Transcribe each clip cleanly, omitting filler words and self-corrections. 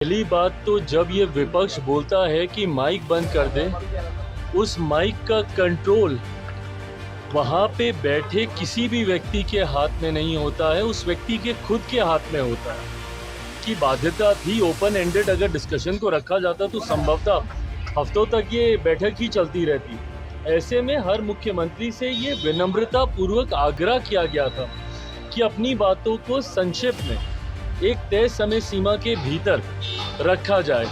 पहली बात तो जब ये विपक्ष बोलता है कि माइक बंद कर दें, उस माइक का कंट्रोल वहाँ पे बैठे किसी भी व्यक्ति के हाथ में नहीं होता है, उस व्यक्ति के खुद के हाथ में होता है। की बाध्यता थी ओपन एंडेड, अगर डिस्कशन को रखा जाता तो संभवतः हफ्तों तक ये बैठक ही चलती रहती। ऐसे में हर मुख्यमंत्री से ये विनम्रता पूर्वक आग्रह किया गया था कि अपनी बातों को संक्षिप्त में एक तय समय सीमा के भीतर रखा जाए।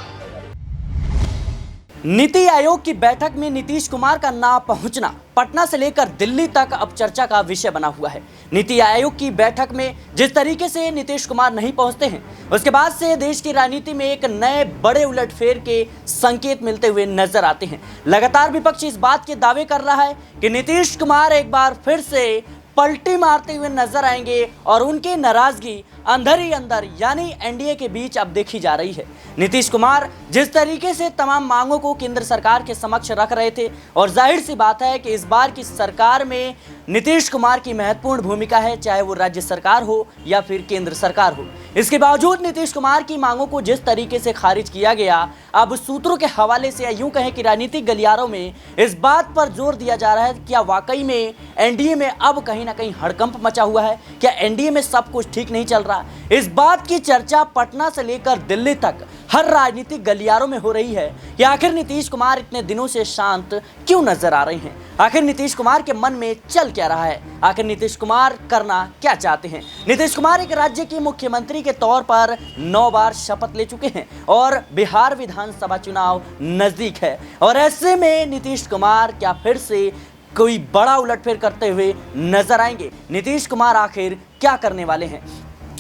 नीति आयोग की बैठक में नीतीश कुमार का ना पहुंचना पटना से लेकर दिल्ली तक अब चर्चा का विषय बना हुआ है। नीति आयोग की बैठक में जिस तरीके से नीतीश कुमार नहीं पहुंचते हैं, उसके बाद से देश की राजनीति में एक नए बड़े उलटफेर के संकेत मिलते हुए नजर आते हैं। लगातार विपक्ष इस बात के दावे कर रहा है कि नीतीश कुमार एक बार फिर से पलटी मारते हुए नजर आएंगे और उनकी नाराजगी अंदर ही अंदर यानी एनडीए के बीच अब देखी जा रही है। नीतीश कुमार जिस तरीके से तमाम मांगों को केंद्र सरकार के समक्ष रख रहे थे, और जाहिर सी बात है कि इस बार की सरकार में नीतीश कुमार की महत्वपूर्ण भूमिका है, चाहे वो राज्य सरकार हो या फिर केंद्र सरकार हो। इसके बावजूद नीतीश कुमार की मांगों को जिस तरीके से खारिज किया गया, अब सूत्रों के हवाले से यूं कहें कि राजनीतिक गलियारों में इस बात पर जोर दिया जा रहा है कि क्या वाकई में एनडीए में अब कहीं ना कहीं हड़कंप मचा हुआ है, क्या एनडीए में सब कुछ ठीक नहीं चल रहा। इस बात की चर्चा पटना से लेकर दिल्ली तक हर राजनीतिक गलियारों में हो रही है कि आखिर नीतीश कुमार इतने दिनों से शांत क्यों नजर आ रहे हैं, आखिर नीतीश कुमार के मन में चल क्या रहा है, आखिर नीतीश कुमार करना क्या चाहते हैं। नीतीश कुमार एक राज्य के मुख्यमंत्री के तौर पर 9 बार शपथ ले चुके हैं और बिहार विधानसभा चुनाव नजदीक है, और ऐसे में नीतीश कुमार क्या फिर से कोई बड़ा उलटफेर करते हुए नजर आएंगे। नीतीश कुमार आखिर क्या करने वाले हैं।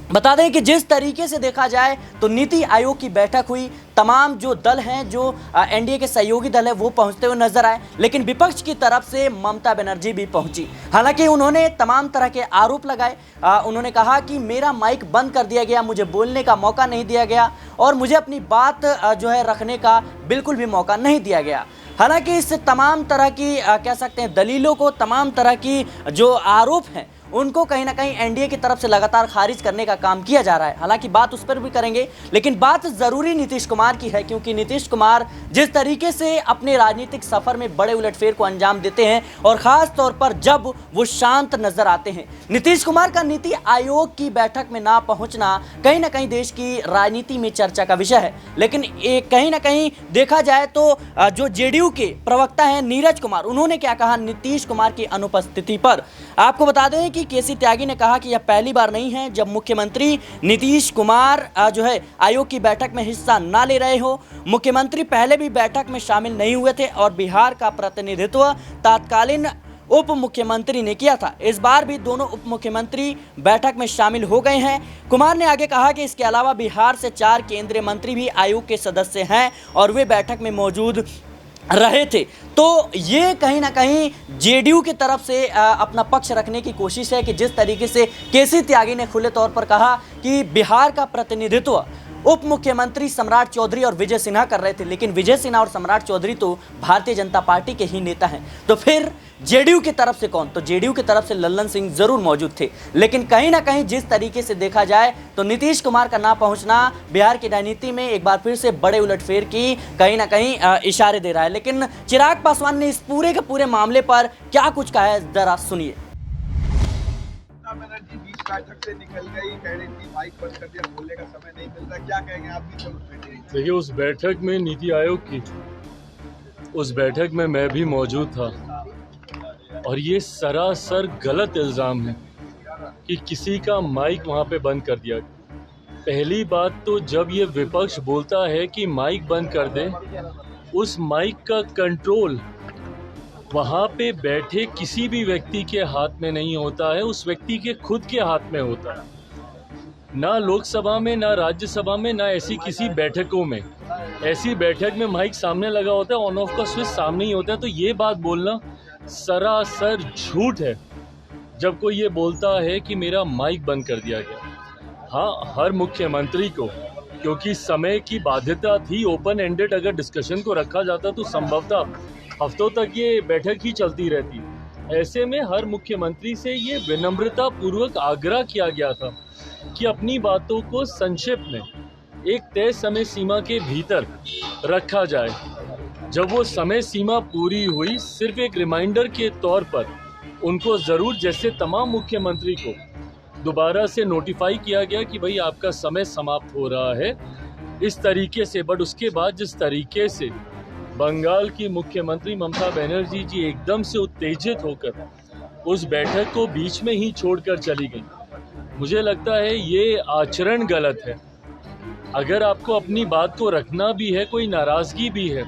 बता दें कि जिस तरीके से देखा जाए तो नीति आयोग की बैठक हुई, तमाम जो दल हैं, जो एनडीए के सहयोगी दल है, वो पहुंचते हुए नजर आए, लेकिन विपक्ष की तरफ से ममता बनर्जी भी पहुंची। हालांकि उन्होंने तमाम तरह के आरोप लगाए। उन्होंने कहा कि मेरा माइक बंद कर दिया गया, मुझे बोलने का मौका नहीं दिया गया और मुझे अपनी बात जो है रखने का बिल्कुल भी मौका नहीं दिया गया। हालांकि इस तमाम तरह की कह सकते हैं दलीलों को, तमाम तरह की जो आरोप हैं, उनको कहीं ना कहीं एनडीए की तरफ से लगातार खारिज करने का काम किया जा रहा है। हालांकि बात उस पर भी करेंगे, लेकिन बात जरूरी नीतीश कुमार की है, क्योंकि नीतीश कुमार जिस तरीके से अपने राजनीतिक सफर में बड़े उलटफेर को अंजाम देते हैं और खास तौर पर जब वो शांत नजर आते हैं। नीतीश कुमार का नीति आयोग की बैठक में ना पहुंचना कहीं ना कहीं देश की राजनीति में चर्चा का विषय है, लेकिन कहीं ना कहीं देखा जाए तो जो जेडीयू के प्रवक्ता हैं नीरज कुमार, उन्होंने क्या कहा नीतीश कुमार की अनुपस्थिति पर। आपको बता दें कि केसी त्यागी ने कहा कि यह पहली बार नहीं है जब मुख्यमंत्री नीतीश कुमार जो है आयोग की बैठक में हिस्सा ना ले रहे हो। मुख्यमंत्री पहले भी बैठक में शामिल नहीं हुए थे और बिहार का प्रतिनिधित्व तत्कालीन उप मुख्यमंत्री ने किया था। इस बार भी दोनों उप मुख्यमंत्री बैठक में शामिल हो गए हैं। कुमार ने आगे कहा कि इसके अलावा बिहार से 4 केंद्रीय मंत्री भी आयोग के सदस्य हैं और वे बैठक में मौजूद रहे थे। तो ये कहीं ना कहीं जेडीयू की तरफ से अपना पक्ष रखने की कोशिश है कि जिस तरीके से केसी त्यागी ने खुले तौर पर कहा कि बिहार का प्रतिनिधित्व उप मुख्यमंत्री सम्राट चौधरी और विजय सिन्हा कर रहे थे, लेकिन विजय सिन्हा और सम्राट चौधरी तो भारतीय जनता पार्टी के ही नेता हैं, तो फिर जेडीयू की तरफ से कौन? तो जेडीयू की तरफ से लल्लन सिंह जरूर मौजूद थे, लेकिन कहीं ना कहीं जिस तरीके से देखा जाए तो नीतीश कुमार का ना पहुंचना बिहार की राजनीति में एक बार फिर से बड़े उलटफेर की कहीं ना कहीं इशारे दे रहा है। लेकिन चिराग पासवान ने इस पूरे के पूरे मामले पर क्या कुछ कहा है, जरा सुनिए। बनर्जी बीच बैठक से निकल गई, कह रही थी माइक बंद कर दिया, बोलने का समय नहीं मिलता, क्या कहेंगे आप भी? देखिए, उस बैठक में नीति आयोग की उस बैठक में मैं भी मौजूद था और ये सरासर गलत इल्ज़ाम है कि किसी का माइक वहाँ पे बंद कर दिया। पहली बात तो जब ये विपक्ष बोलता है कि माइक बंद कर दें, उस माइक का कंट्रोल वहाँ पे बैठे किसी भी व्यक्ति के हाथ में नहीं होता है, उस व्यक्ति के खुद के हाथ में होता है। ना लोकसभा में, ना राज्यसभा में, ना ऐसी किसी बैठकों में। ऐसी बैठक में माइक सामने लगा होता है, ऑन ऑफ का स्विच सामने ही होता है। तो ये बात बोलना सरासर झूठ है जब कोई ये बोलता है कि मेरा माइक बंद कर दिया गया। हाँ, हर मुख्यमंत्री को, क्योंकि समय की बाध्यता थी, ओपन एंडेड अगर डिस्कशन को रखा जाता तो संभवतः हफ्तों तक ये बैठक ही चलती रहती। ऐसे में हर मुख्यमंत्री से ये विनम्रता पूर्वक आग्रह किया गया था कि अपनी बातों को संक्षिप्त में एक तय समय सीमा के भीतर रखा जाए। जब वो समय सीमा पूरी हुई, सिर्फ एक रिमाइंडर के तौर पर उनको ज़रूर, जैसे तमाम मुख्यमंत्री को दोबारा से नोटिफाई किया गया कि भाई आपका समय समाप्त हो रहा है, इस तरीके से। बट उसके बाद जिस तरीके से बंगाल की मुख्यमंत्री ममता बनर्जी जी एकदम से उत्तेजित होकर उस बैठक को बीच में ही छोड़कर चली गई, मुझे लगता है ये आचरण गलत है। अगर आपको अपनी बात को रखना भी है, कोई नाराजगी भी है।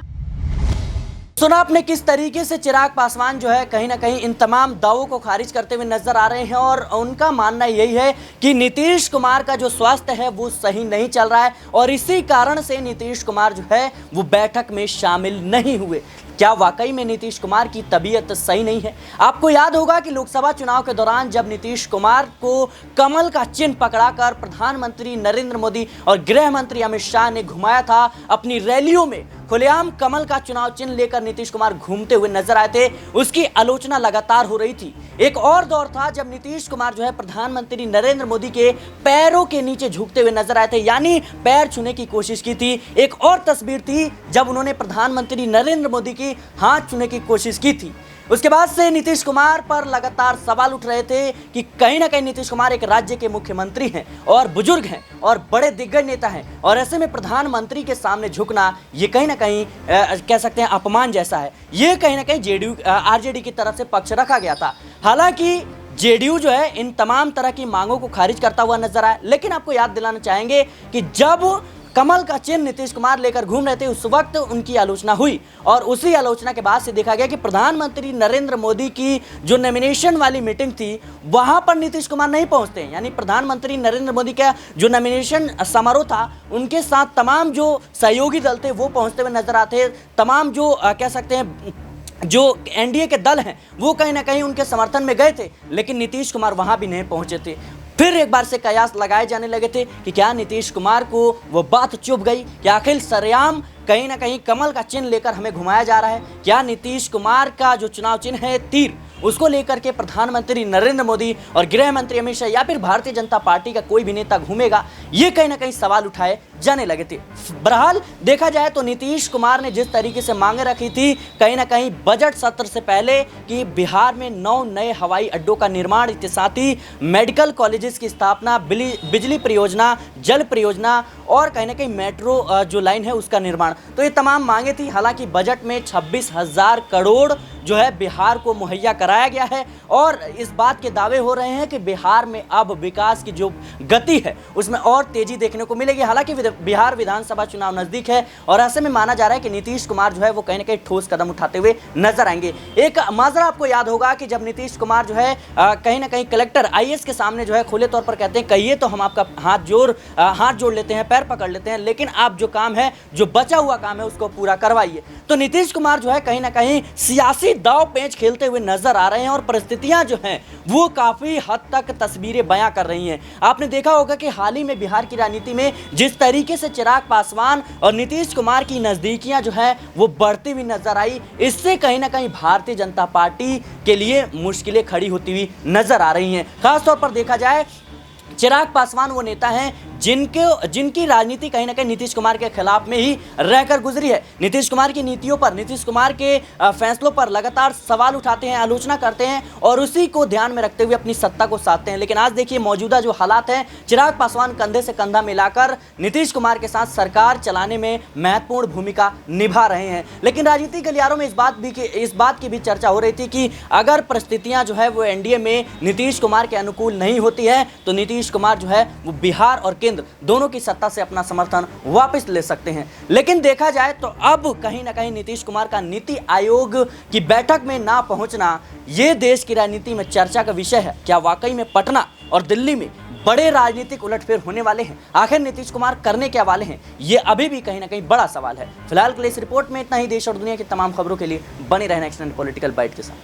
सुना आपने किस तरीके से चिराग पासवान जो है कहीं ना कहीं इन तमाम दावों को खारिज करते हुए नजर आ रहे हैं, और उनका मानना यही है कि नीतीश कुमार का जो स्वास्थ्य है वो सही नहीं चल रहा है, और इसी कारण से नीतीश कुमार जो है वो बैठक में शामिल नहीं हुए। क्या वाकई में नीतीश कुमार की तबीयत सही नहीं है? आपको याद होगा कि लोकसभा चुनाव के दौरान जब नीतीश कुमार को कमल का चिन्ह पकड़ाकर प्रधानमंत्री नरेंद्र मोदी और गृह मंत्री अमित शाह ने घुमाया था, अपनी रैलियों में खुलेआम कमल का चुनाव चिन्ह लेकर नीतीश कुमार घूमते हुए नजर आए थे, उसकी आलोचना लगातार हो रही थी। एक और दौर था जब नीतीश कुमार जो है प्रधानमंत्री नरेंद्र मोदी के पैरों के नीचे झुकते हुए नजर आए थे, यानी पैर छूने की कोशिश की थी। एक और तस्वीर थी जब उन्होंने प्रधानमंत्री नरेंद्र मोदी की हाथ छूने की कोशिश की थी। उसके बाद से नीतीश कुमार पर लगातार सवाल उठ रहे थे कि कहीं ना कहीं नीतीश कुमार एक राज्य के मुख्यमंत्री हैं और बुजुर्ग हैं और बड़े दिग्गज नेता हैं, और ऐसे में प्रधानमंत्री के सामने झुकना ये कहीं ना कहीं कह सकते हैं अपमान जैसा है। ये कहीं ना कहीं जेडीयू आरजेडी की तरफ से पक्ष रखा गया था। हालांकि जेडीयू जो है इन तमाम तरह की मांगों को खारिज करता हुआ नजर आया, लेकिन आपको याद दिलाना चाहेंगे कि जब कमल का चिन्ह नीतीश कुमार लेकर घूम रहे थे उस वक्त उनकी आलोचना हुई, और उसी आलोचना के बाद से देखा गया कि प्रधानमंत्री नरेंद्र मोदी की जो नॉमिनेशन वाली मीटिंग थी वहां पर नीतीश कुमार नहीं पहुंचते। यानी प्रधानमंत्री नरेंद्र मोदी का जो नॉमिनेशन समारोह था उनके साथ तमाम जो सहयोगी दल थे वो पहुंचते हुए नजर आते, तमाम जो कह सकते हैं जो एनडीए के दल हैं वो कहीं ना कहीं उनके समर्थन में गए थे, लेकिन नीतीश कुमार वहां भी नहीं पहुंचे थे। फिर एक बार से कयास लगाए जाने लगे थे कि क्या नीतीश कुमार को वो बात चुभ गई, क्या आखिर सरेआम कहीं ना कहीं कमल का चिन्ह लेकर हमें घुमाया जा रहा है, क्या नीतीश कुमार का जो चुनाव चिन्ह है तीर उसको लेकर के प्रधानमंत्री नरेंद्र मोदी और गृह मंत्री अमित शाह या फिर भारतीय जनता पार्टी का कोई भी नेता घूमेगा, ये कहीं ना कहीं सवाल उठाए जाने लगे थे। बहरहाल देखा जाए तो नीतीश कुमार ने जिस तरीके से मांगे रखी थी कहीं ना कहीं बजट सत्र से पहले कि बिहार में 9 नए हवाई अड्डों का निर्माण, इसके साथ ही मेडिकल कॉलेजेस की स्थापना, बिजली परियोजना, जल परियोजना और कहीं ना कहीं मेट्रो जो लाइन है उसका निर्माण, तो ये तमाम मांगे थी। हालांकि बजट में 26,000 करोड़ जो है बिहार को मुहैया कराया गया है, और इस बात के दावे हो रहे हैं कि बिहार में अब विकास की जो गति है उसमें और तेजी देखने को मिलेगी। हालांकि बिहार विधानसभा चुनाव नजदीक है और ऐसे में माना जा रहा है कि नीतीश कुमार जो है वो कहीं ना कहीं ठोस कदम उठाते हुए नजर आएंगे। एक माजरा आपको याद होगा कि जब नीतीश कुमार जो है कहीं ना कहीं कलेक्टर आईएएस के सामने जो है खुले तौर पर कहते हैं कहिए तो हम आपका हाथ जोड़ लेते हैं, पैर पकड़ लेते हैं, लेकिन आप जो काम है, जो बचा हुआ काम है उसको पूरा करवाइए। तो नीतीश कुमार जो है कहीं ना कहीं सियासी दाव पेंच खेलते हुए नजर आ रहे हैं, और परिस्थितियां जो हैं वो काफी हद तक तस्वीरें बयां कर रही हैं। आपने देखा होगा कि हाल ही में बिहार की राजनीति में जिस तरीके से चिराग पासवान और नीतीश कुमार की नजदीकियां जो है वो बढ़ती हुई नजर आई, इससे कहीं ना कहीं भारतीय जनता पार्टी के लिए मुश्किलें खड़ी होती हुई नजर आ रही हैं। खासतौर पर देखा जाए चिराग पासवान वो नेता हैं जिनकी राजनीति कहीं ना कहीं नीतीश कुमार के खिलाफ में ही रहकर गुजरी है। नीतीश कुमार की नीतियों पर, नीतीश कुमार के फैसलों पर लगातार सवाल उठाते हैं, आलोचना करते हैं और उसी को ध्यान में रखते हुए अपनी सत्ता को साधते हैं। लेकिन आज देखिए मौजूदा जो हालात हैं, चिराग पासवान कंधे से कंधा मिलाकर नीतीश कुमार के साथ सरकार चलाने में महत्वपूर्ण भूमिका निभा रहे हैं। लेकिन राजनीतिक गलियारों में इस बात की भी चर्चा हो रही थी कि अगर परिस्थितियां जो है वो एनडीए में नीतीश कुमार के अनुकूल नहीं होती है तो नीतीश कुमार जो है वो बिहार और केंद्र दोनों की सत्ता से अपना समर्थन वापस ले सकते हैं। लेकिन देखा जाए तो अब कहीं ना कहीं नीतीश कुमार का नीति आयोग की बैठक में ना पहुंचना ये देश की राजनीति में चर्चा का विषय है। क्या वाकई में पटना और दिल्ली में बड़े राजनीतिक उलटफेर होने वाले हैं? आखिर नीतीश कुमार करने क्या वाले हैं? ये अभी भी कहीं ना कहीं बड़ा सवाल है। फिलहाल के लिए इस रिपोर्ट में इतना ही। देश और दुनिया की तमाम खबरों के लिए बने रहना एक्सटेंडेड पॉलिटिकल बाइट के साथ।